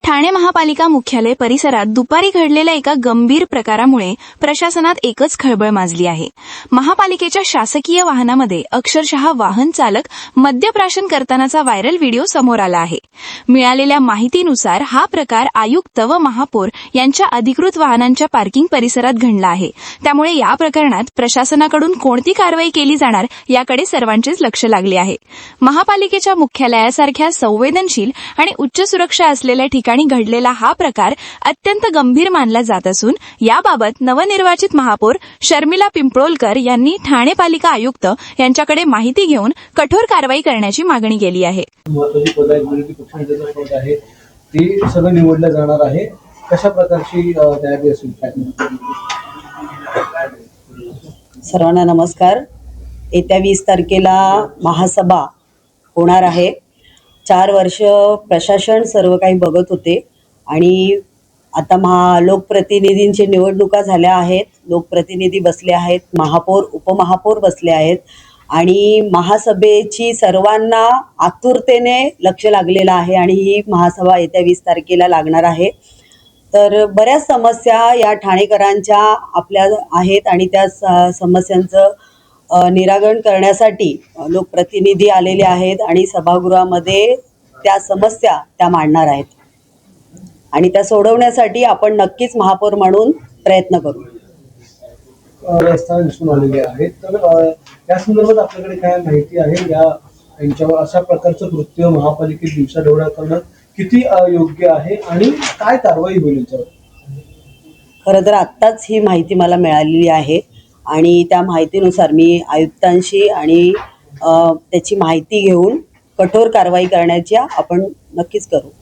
ठाणे महापालिका मुख्यालय परिसरात दुपारी घडलेल्या एका गंभीर प्रकारामुळे प्रशासनात एकच खळबळ माजली आहे। महापालिकेच्या शासकीय वाहनामध्ये अक्षरशः वाहन चालक मद्यप्राशन करतानाचा व्हायरल व्हिडिओ समोर आला आहे। मिळालेल्या माहितीनुसार हा प्रकार आयुक्त व महापौर यांच्या अधिकृत वाहनांच्या पार्किंग परिसरात घडला आहे। त्यामुळे या प्रकरणात प्रशासनाकडून कोणती कारवाई केली जाणार याकडे सर्वांचेच लक्ष लागले आहे। महापालिकेच्या मुख्यालयासारख्या संवेदनशील आणि उच्च सुरक्षा असलेल्या ठिकाणी घडलेला हा प्रकार अत्यंत गंभीर मानला जात असून याबाबत नवनिर्वाचित महापौर शर्मिला पिंपळोलकर यांनी ठाणे पालिका आयुक्त यांच्याकडे माहिती घेऊन कठोर कारवाई करण्याची मागणी केली आहे। महत्त्वाची पद आहे, विरोधी पक्षनेत्याचं पद आहे, ती सगळं निवडलं जाणार आहे। कशा प्रकारची तयारी असेल? सर्वांना नमस्कार। येत्या 20 तारखेला महासभा होणार आहे। 4 वर्ष प्रशासन सर्व काही बघत होते आणि आता लोकप्रतिनिधींची निवडणुका झाल्या आहेत, लोकप्रतिनिधी बसले आहेत, महापौर उपमहापौर बसले आहेत आणि महासभेची सर्वांना आतुरतेने लक्ष लागलेलं आहे आणि ही महासभा येत्या 20 तारखेला लागणार आहे। तर बऱ्याच समस्या या ठाणेकरांच्या आपल्या आहेत आणि त्या समस्यांचं निराकरण करण्यासाठी लोकप्रतिनिधी आलेले आहेत आणि सभागृहामध्ये त्या समस्या त्या मांडणार आहेत आणि त्या सोडवण्यासाठी आपण नक्कीच महापौर म्हणून प्रयत्न करू। रस्ता दिसून आलेले आहेत, तर या संदर्भात आपल्याकडे काय माहिती आहे? यांच्यावर अशा प्रकारचं कृत्य महापालिकेत दिवसाढवळ्या करणं किती योग्य आहे आणि काय कारवाई होईल याच्यावर? खरं तर आत्ताच ही माहिती मला मिळालेली आहे आणि त्या माहितीनुसार मी आयुक्तांशी आणि त्याची माहिती घेऊन कठोर कारवाई करण्याची आपण नक्कीच करू।